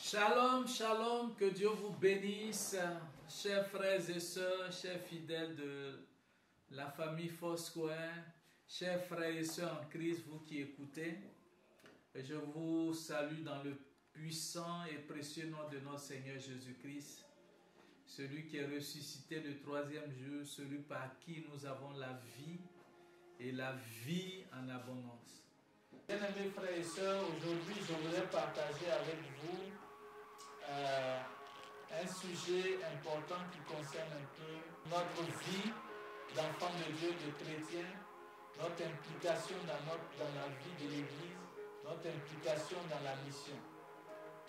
Shalom, shalom, que Dieu vous bénisse, chers frères et sœurs, chers fidèles de la famille Foursquare, chers frères et sœurs en Christ, vous qui écoutez. Je vous salue dans le puissant et précieux nom de notre Seigneur Jésus-Christ, celui qui est ressuscité le troisième jour, celui par qui nous avons la vie et la vie en abondance. Bien-aimés frères et sœurs, aujourd'hui je voudrais partager avec vous un sujet important qui concerne un peu notre vie d'enfants de Dieu, de chrétiens, notre implication dans la vie de l'Église, notre implication dans la mission.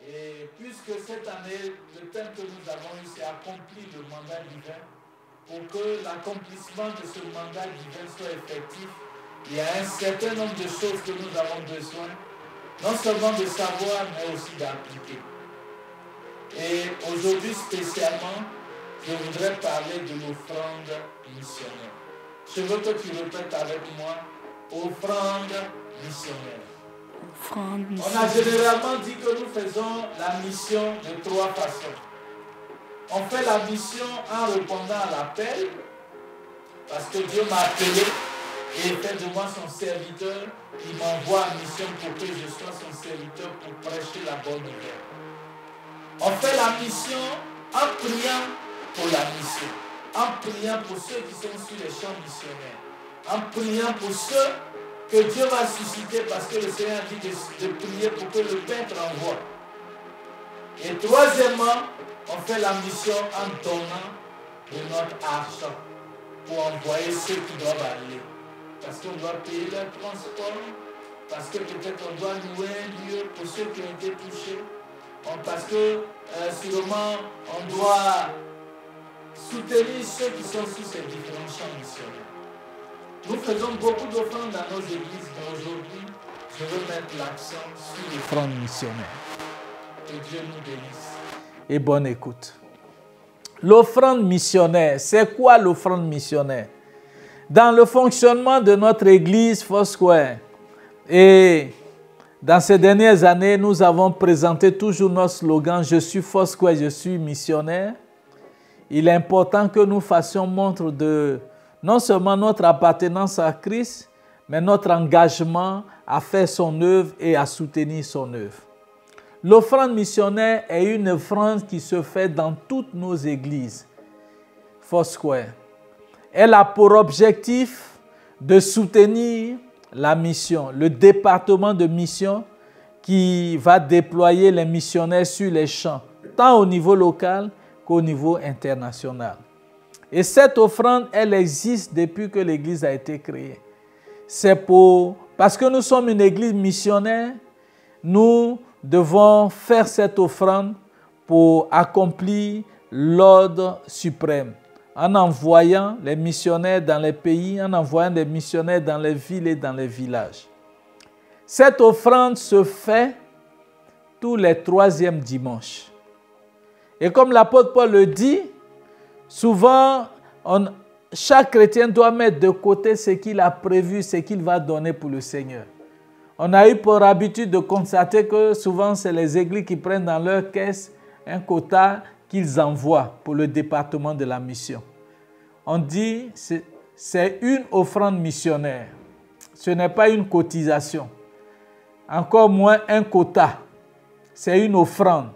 Et puisque cette année, le thème que nous avons eu, c'est accomplir le mandat divin, pour que l'accomplissement de ce mandat divin soit effectif, il y a un certain nombre de choses que nous avons besoin, non seulement de savoir, mais aussi d'appliquer. Et aujourd'hui spécialement, je voudrais parler de l'offrande missionnaire. Je veux que tu répètes avec moi, offrande missionnaire. On a généralement dit que nous faisons la mission de trois façons. On fait la mission en répondant à l'appel, parce que Dieu m'a appelé et fait de moi son serviteur. Il m'envoie en mission pour que je sois son serviteur pour prêcher la bonne nouvelle. On fait la mission en priant pour la mission, en priant pour ceux qui sont sur les champs missionnaires, en priant pour ceux que Dieu va susciter parce que le Seigneur dit de prier pour que le Père t'envoie. Et troisièmement, on fait la mission en donnant de notre argent pour envoyer ceux qui doivent aller. Parce qu'on doit payer leur transport, parce que peut-être on doit louer un lieu pour ceux qui ont été touchés. Parce que sûrement on doit soutenir ceux qui sont sur ces différents champs missionnaires. Nous faisons beaucoup d'offrandes dans nos églises, mais aujourd'hui, je veux mettre l'accent sur l'offrande missionnaire. Que Dieu nous bénisse. Et bonne écoute. L'offrande missionnaire, c'est quoi l'offrande missionnaire? Dans le fonctionnement de notre église Foursquare et dans ces dernières années, nous avons présenté toujours notre slogan « Je suis Foursquare, je suis missionnaire ». Il est important que nous fassions montre de non seulement notre appartenance à Christ, mais notre engagement à faire son œuvre et à soutenir son œuvre. L'offrande missionnaire est une offrande qui se fait dans toutes nos églises Foursquare. Elle a pour objectif de soutenir la mission, le département de mission qui va déployer les missionnaires sur les champs, tant au niveau local qu'au niveau international. Et cette offrande, elle existe depuis que l'Église a été créée. C'est parce que nous sommes une Église missionnaire, nous devons faire cette offrande pour accomplir l'ordre suprême, en envoyant les missionnaires dans les pays, en envoyant des missionnaires dans les villes et dans les villages. Cette offrande se fait tous les troisièmes dimanches. Et comme l'apôtre Paul le dit, souvent, chaque chrétien doit mettre de côté ce qu'il a prévu, ce qu'il va donner pour le Seigneur. On a eu pour habitude de constater que souvent, c'est les églises qui prennent dans leur caisse un quota qu'ils envoient pour le département de la mission. On dit que c'est une offrande missionnaire. Ce n'est pas une cotisation. Encore moins un quota. C'est une offrande.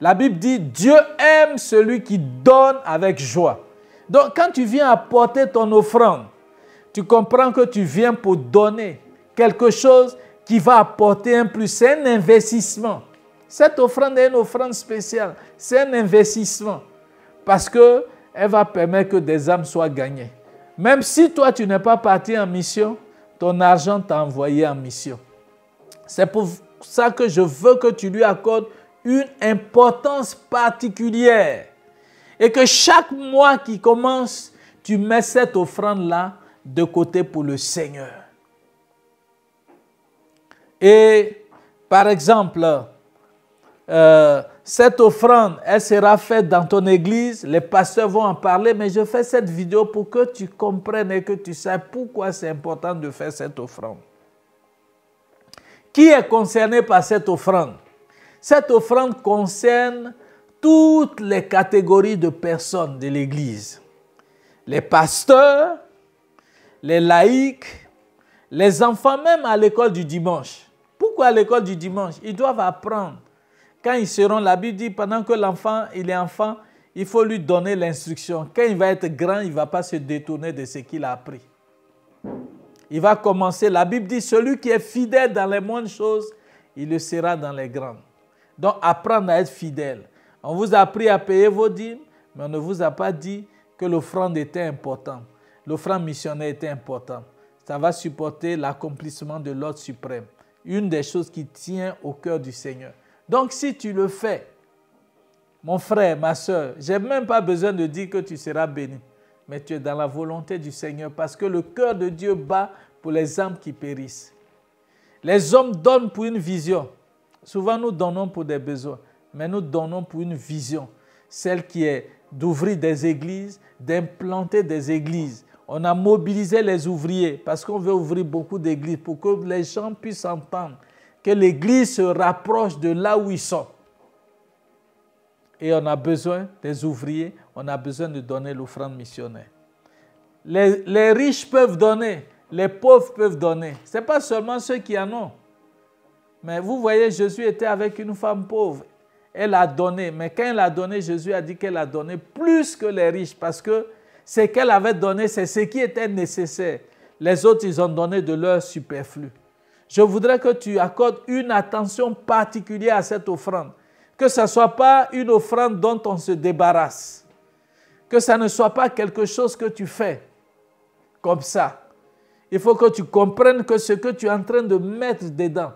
La Bible dit, Dieu aime celui qui donne avec joie. Donc, quand tu viens apporter ton offrande, tu comprends que tu viens pour donner quelque chose qui va apporter un plus. C'est un investissement. Cette offrande est une offrande spéciale. C'est un investissement parce qu'elle va permettre que des âmes soient gagnées. Même si toi, tu n'es pas parti en mission, ton argent t'a envoyé en mission. C'est pour ça que je veux que tu lui accordes une importance particulière. Et que chaque mois qui commence, tu mets cette offrande-là de côté pour le Seigneur. Et par exemple, cette offrande, elle sera faite dans ton église, les pasteurs vont en parler, mais je fais cette vidéo pour que tu comprennes et que tu saches pourquoi c'est important de faire cette offrande. Qui est concerné par cette offrande? Cette offrande concerne toutes les catégories de personnes de l'Église. Les pasteurs, les laïcs, les enfants, même à l'école du dimanche. Pourquoi à l'école du dimanche? Ils doivent apprendre. Quand ils seront, la Bible dit, pendant que l'enfant, il est enfant, il faut lui donner l'instruction. Quand il va être grand, il ne va pas se détourner de ce qu'il a appris. Il va commencer, la Bible dit, celui qui est fidèle dans les moindres choses, il le sera dans les grandes. Donc, apprendre à être fidèle. On vous a appris à payer vos dîmes, mais on ne vous a pas dit que l'offrande était importante. L'offrande missionnaire était importante. Ça va supporter l'accomplissement de l'ordre suprême. Une des choses qui tient au cœur du Seigneur. Donc, si tu le fais, mon frère, ma soeur, je n'ai même pas besoin de dire que tu seras béni. Mais tu es dans la volonté du Seigneur parce que le cœur de Dieu bat pour les âmes qui périssent. Les hommes donnent pour une vision. Souvent, nous donnons pour des besoins, mais nous donnons pour une vision. Celle qui est d'ouvrir des églises, d'implanter des églises. On a mobilisé les ouvriers parce qu'on veut ouvrir beaucoup d'églises pour que les gens puissent entendre que l'église se rapproche de là où ils sont. Et on a besoin des ouvriers, on a besoin de donner l'offrande missionnaire. Les riches peuvent donner, les pauvres peuvent donner. Ce n'est pas seulement ceux qui en ont. Mais vous voyez, Jésus était avec une femme pauvre. Elle a donné, mais quand elle a donné, Jésus a dit qu'elle a donné plus que les riches parce que ce qu'elle avait donné, c'est ce qui était nécessaire. Les autres, ils ont donné de leur superflu. Je voudrais que tu accordes une attention particulière à cette offrande. Que ce ne soit pas une offrande dont on se débarrasse. Que ça ne soit pas quelque chose que tu fais comme ça. Il faut que tu comprennes que ce que tu es en train de mettre dedans,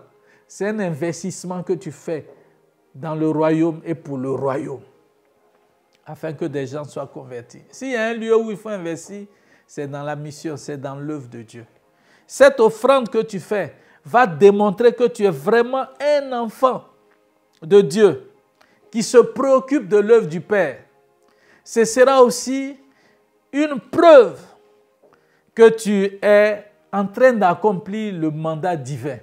c'est un investissement que tu fais dans le royaume et pour le royaume, afin que des gens soient convertis. S'il y a un lieu où il faut investir, c'est dans la mission, c'est dans l'œuvre de Dieu. Cette offrande que tu fais va démontrer que tu es vraiment un enfant de Dieu qui se préoccupe de l'œuvre du Père. Ce sera aussi une preuve que tu es en train d'accomplir le mandat divin,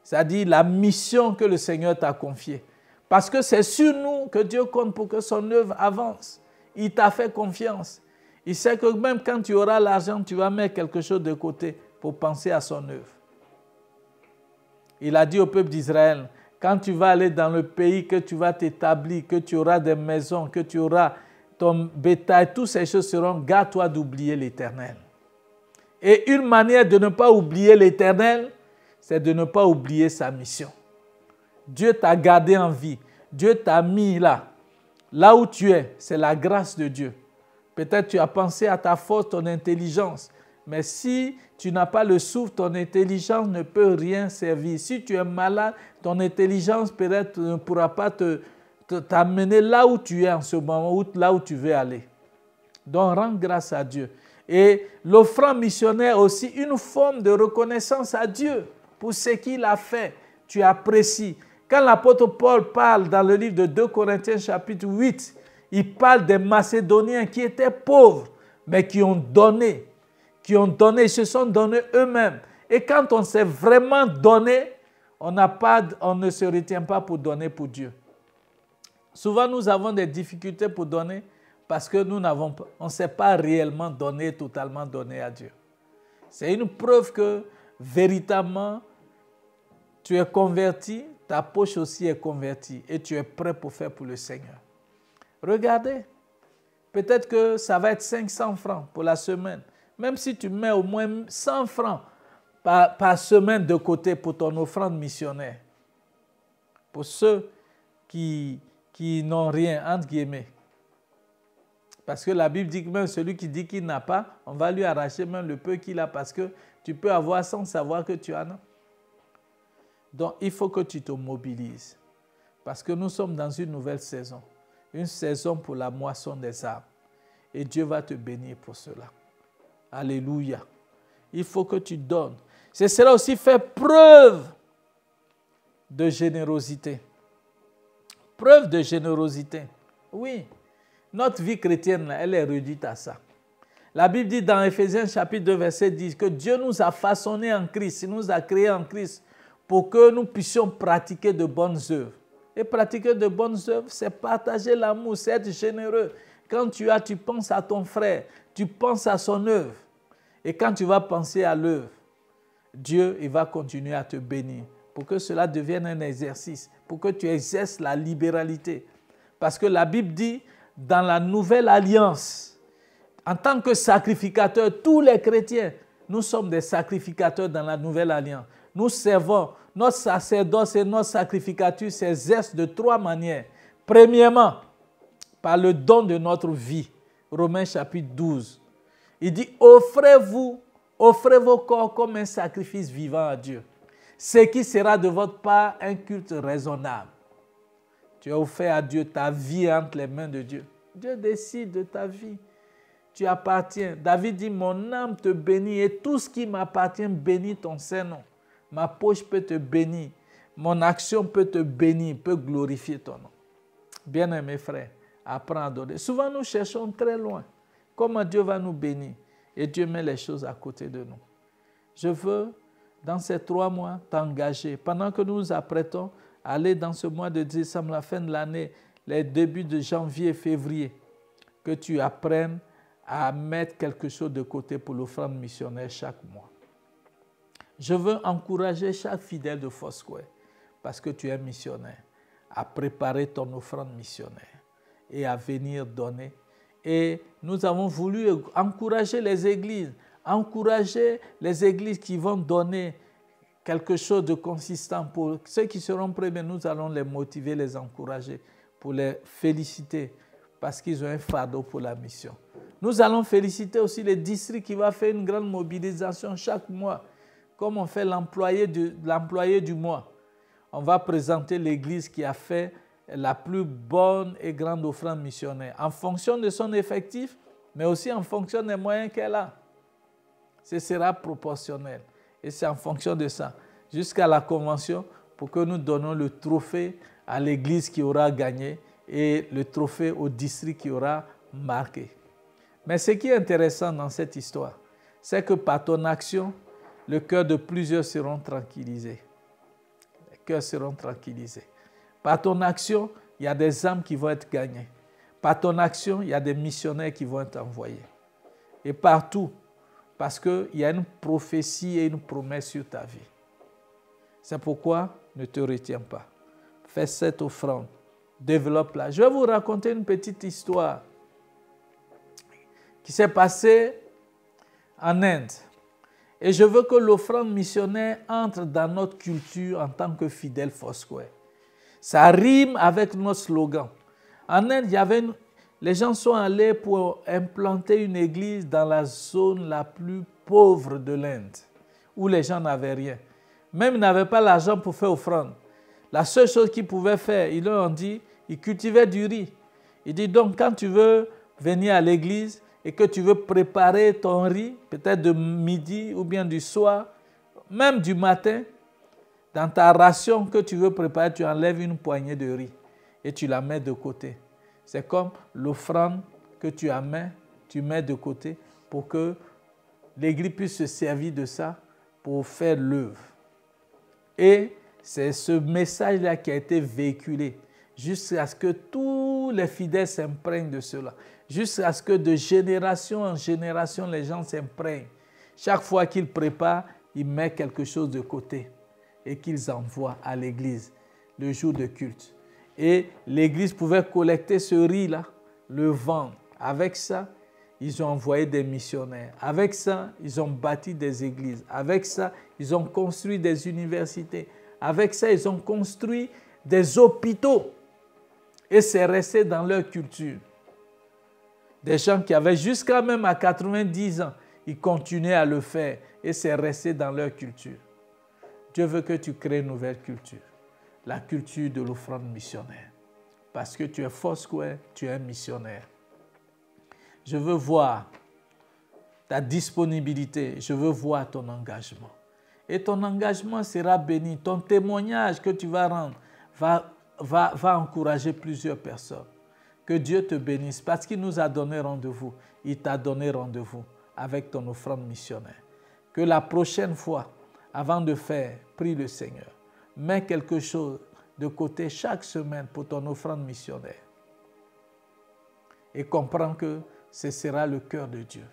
c'est-à-dire la mission que le Seigneur t'a confiée. Parce que c'est sur nous que Dieu compte pour que son œuvre avance. Il t'a fait confiance. Il sait que même quand tu auras l'argent, tu vas mettre quelque chose de côté pour penser à son œuvre. Il a dit au peuple d'Israël, quand tu vas aller dans le pays, que tu vas t'établir, que tu auras des maisons, que tu auras ton bétail, toutes ces choses seront, garde-toi d'oublier l'Éternel. Et une manière de ne pas oublier l'Éternel, c'est de ne pas oublier sa mission. Dieu t'a gardé en vie. Dieu t'a mis là. Là où tu es, c'est la grâce de Dieu. Peut-être tu as pensé à ta force, ton intelligence. Mais si tu n'as pas le souffle, ton intelligence ne peut rien servir. Si tu es malade, ton intelligence peut-être ne pourra pas t'amener là où tu es en ce moment, là où tu veux aller. Donc, rends grâce à Dieu. Et l'offrande missionnaire aussi, une forme de reconnaissance à Dieu pour ce qu'il a fait. Tu apprécies. Quand l'apôtre Paul parle dans le livre de 2 Corinthiens chapitre 8, il parle des Macédoniens qui étaient pauvres, mais qui ont donné. Ils se sont donnés eux-mêmes. Et quand on s'est vraiment donné, on ne se retient pas pour donner pour Dieu. Souvent, nous avons des difficultés pour donner parce que on ne s'est pas réellement donné, totalement donné à Dieu. C'est une preuve que, véritablement, tu es converti, ta poche aussi est convertie et tu es prêt pour faire pour le Seigneur. Regardez, peut-être que ça va être 500 francs pour la semaine. Même si tu mets au moins 100 francs par semaine de côté pour ton offrande missionnaire. Pour ceux qui n'ont rien, entre guillemets. Parce que la Bible dit que même celui qui dit qu'il n'a pas, on va lui arracher même le peu qu'il a parce que tu peux avoir sans savoir que tu en as. Donc, il faut que tu te mobilises. Parce que nous sommes dans une nouvelle saison. Une saison pour la moisson des âmes. Et Dieu va te bénir pour cela. Alléluia. Il faut que tu donnes. Ce sera aussi faire preuve de générosité. Preuve de générosité. Oui. Notre vie chrétienne, elle est réduite à ça. La Bible dit dans Éphésiens chapitre 2, verset 10 que Dieu nous a façonnés en Christ. Il nous a créés en Christ pour que nous puissions pratiquer de bonnes œuvres. Et pratiquer de bonnes œuvres, c'est partager l'amour, c'est être généreux. Quand tu as, tu penses à ton frère, tu penses à son œuvre. Et quand tu vas penser à l'œuvre, Dieu, il va continuer à te bénir pour que cela devienne un exercice, pour que tu exerces la libéralité. Parce que la Bible dit, dans la nouvelle alliance, en tant que sacrificateurs, tous les chrétiens, nous sommes des sacrificateurs dans la nouvelle alliance. Nous servons, notre sacerdoce et notre sacrificature s'exercent de 3 manières. Premièrement, par le don de notre vie. Romains chapitre 12. Il dit, offrez vos corps comme un sacrifice vivant à Dieu. Ce qui sera de votre part un culte raisonnable. Tu as offert à Dieu ta vie entre les mains de Dieu. Dieu décide de ta vie. Tu appartiens. David dit, mon âme te bénit et tout ce qui m'appartient bénit ton Saint-Nom. Ma poche peut te bénir. Mon action peut te bénir, peut glorifier ton nom. Bien-aimés frères, apprends à donner. Souvent, nous cherchons très loin. Comment Dieu va nous bénir? Et Dieu met les choses à côté de nous. Je veux, dans ces 3 mois, t'engager. Pendant que nous nous apprêtons à aller dans ce mois de décembre, la fin de l'année, les débuts de janvier et février, que tu apprennes à mettre quelque chose de côté pour l'offrande missionnaire chaque mois. Je veux encourager chaque fidèle de Foursquare, parce que tu es missionnaire, à préparer ton offrande missionnaire et à venir donner. Et nous avons voulu encourager les églises qui vont donner quelque chose de consistant. Pour ceux qui seront prêts, nous allons les motiver, les encourager, pour les féliciter, parce qu'ils ont un fardeau pour la mission. Nous allons féliciter aussi les districts qui vont faire une grande mobilisation chaque mois, comme on fait l'employé du mois. On va présenter l'église qui a fait la plus bonne et grande offrande missionnaire, en fonction de son effectif, mais aussi en fonction des moyens qu'elle a. Ce sera proportionnel. Et c'est en fonction de ça, jusqu'à la convention, pour que nous donnons le trophée à l'église qui aura gagné et le trophée au district qui aura marqué. Mais ce qui est intéressant dans cette histoire, c'est que par ton action, le cœur de plusieurs seront tranquillisés. Les cœurs seront tranquillisés. Par ton action, il y a des âmes qui vont être gagnées. Par ton action, il y a des missionnaires qui vont être envoyés. Et partout, parce qu'il y a une prophétie et une promesse sur ta vie. C'est pourquoi ne te retiens pas. Fais cette offrande. Développe-la. Je vais vous raconter une petite histoire qui s'est passée en Inde. Et je veux que l'offrande missionnaire entre dans notre culture en tant que fidèle Foursquare. Ça rime avec notre slogan. En Inde, les gens sont allés pour implanter une église dans la zone la plus pauvre de l'Inde, où les gens n'avaient rien. Même ils n'avaient pas l'argent pour faire offrande. La seule chose qu'ils pouvaient faire, ils leur ont dit, ils cultivaient du riz. Il dit donc, quand tu veux venir à l'église et que tu veux préparer ton riz, peut-être de midi ou bien du soir, même du matin, dans ta ration que tu veux préparer, tu enlèves une poignée de riz et tu la mets de côté. C'est comme l'offrande que tu amènes, tu mets de côté pour que l'église puisse se servir de ça pour faire l'œuvre. Et c'est ce message-là qui a été véhiculé jusqu'à ce que tous les fidèles s'imprègnent de cela. Jusqu'à ce que de génération en génération, les gens s'imprègnent. Chaque fois qu'ils préparent, ils mettent quelque chose de côté et qu'ils envoient à l'église le jour de culte. Et l'église pouvait collecter ce riz-là, le vendre. Avec ça, ils ont envoyé des missionnaires. Avec ça, ils ont bâti des églises. Avec ça, ils ont construit des universités. Avec ça, ils ont construit des hôpitaux. Et c'est resté dans leur culture. Des gens qui avaient jusqu'à même à 90 ans, ils continuaient à le faire. Et c'est resté dans leur culture. Dieu veut que tu crées une nouvelle culture. La culture de l'offrande missionnaire. Parce que tu es Foursquare, tu es un missionnaire. Je veux voir ta disponibilité, je veux voir ton engagement. Et ton engagement sera béni. Ton témoignage que tu vas rendre va encourager plusieurs personnes. Que Dieu te bénisse parce qu'il nous a donné rendez-vous. Il t'a donné rendez-vous avec ton offrande missionnaire. Que la prochaine fois, avant de faire, prie le Seigneur. Mets quelque chose de côté chaque semaine pour ton offrande missionnaire. Et comprends que ce sera le cœur de Dieu.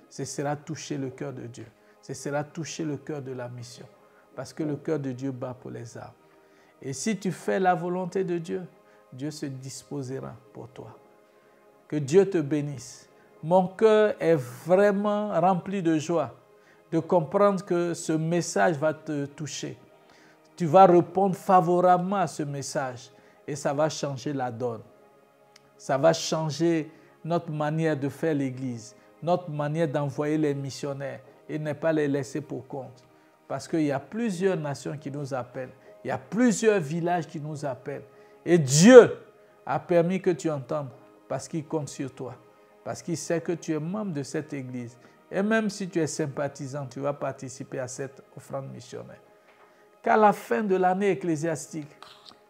Ce sera toucher le cœur de Dieu. Ce sera toucher le cœur de la mission. Parce que le cœur de Dieu bat pour les âmes. Et si tu fais la volonté de Dieu, Dieu se disposera pour toi. Que Dieu te bénisse. Mon cœur est vraiment rempli de joie de comprendre que ce message va te toucher. Tu vas répondre favorablement à ce message et ça va changer la donne. Ça va changer notre manière de faire l'Église, notre manière d'envoyer les missionnaires et ne pas les laisser pour compte. Parce qu'il y a plusieurs nations qui nous appellent, il y a plusieurs villages qui nous appellent. Et Dieu a permis que tu entendes parce qu'il compte sur toi, parce qu'il sait que tu es membre de cette Église. Et même si tu es sympathisant, tu vas participer à cette offrande missionnaire. Qu'à la fin de l'année ecclésiastique,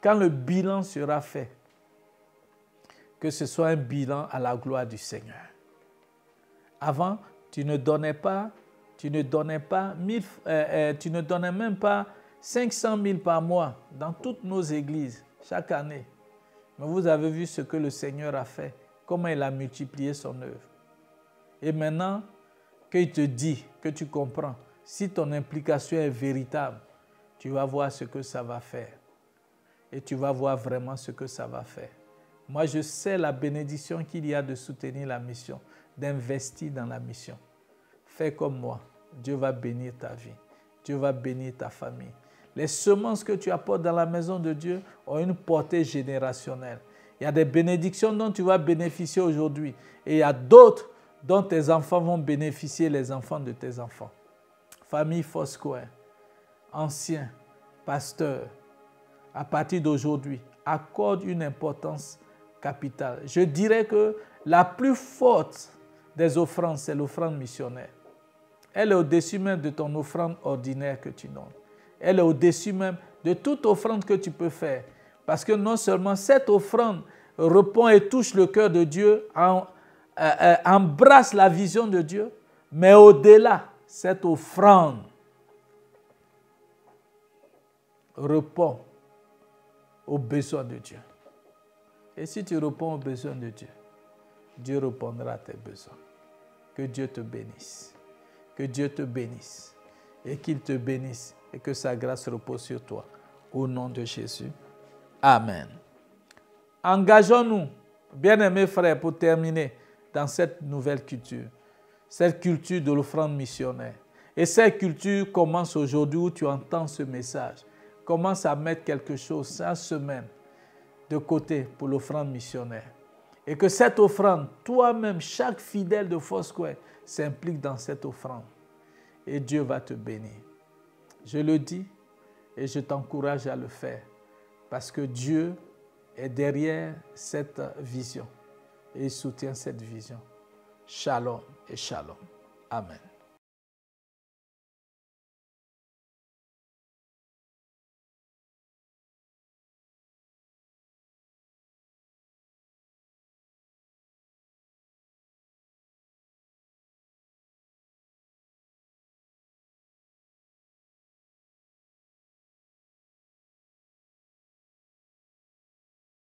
quand le bilan sera fait, que ce soit un bilan à la gloire du Seigneur. Avant, tu ne donnais même pas 500 000 par mois dans toutes nos églises, chaque année. Mais vous avez vu ce que le Seigneur a fait, comment il a multiplié son œuvre. Et maintenant qu'il te dit, que tu comprends, si ton implication est véritable, tu vas voir ce que ça va faire. Et tu vas voir vraiment ce que ça va faire. Moi, je sais la bénédiction qu'il y a de soutenir la mission, d'investir dans la mission. Fais comme moi. Dieu va bénir ta vie. Dieu va bénir ta famille. Les semences que tu apportes dans la maison de Dieu ont une portée générationnelle. Il y a des bénédictions dont tu vas bénéficier aujourd'hui. Et il y a d'autres dont tes enfants vont bénéficier, les enfants de tes enfants. Famille Foursquare, anciens, pasteurs, à partir d'aujourd'hui, accorde une importance capitale. Je dirais que la plus forte des offrandes, c'est l'offrande missionnaire. Elle est au-dessus même de ton offrande ordinaire que tu donnes. Elle est au-dessus même de toute offrande que tu peux faire. Parce que non seulement cette offrande répond et touche le cœur de Dieu, embrasse la vision de Dieu, mais au-delà, cette offrande répond aux besoins de Dieu. Et si tu réponds aux besoins de Dieu, Dieu répondra à tes besoins. Que Dieu te bénisse. Que Dieu te bénisse. Et qu'il te bénisse. Et que sa grâce repose sur toi. Au nom de Jésus. Amen. Engageons-nous, bien-aimés frères, pour terminer dans cette nouvelle culture. Cette culture de l'offrande missionnaire. Et cette culture commence aujourd'hui où tu entends ce message. Commence à mettre quelque chose cette semaine de côté pour l'offrande missionnaire. Et que cette offrande, toi-même, chaque fidèle de Foursquare s'implique dans cette offrande. Et Dieu va te bénir. Je le dis et je t'encourage à le faire. Parce que Dieu est derrière cette vision. Et il soutient cette vision. Shalom et shalom. Amen.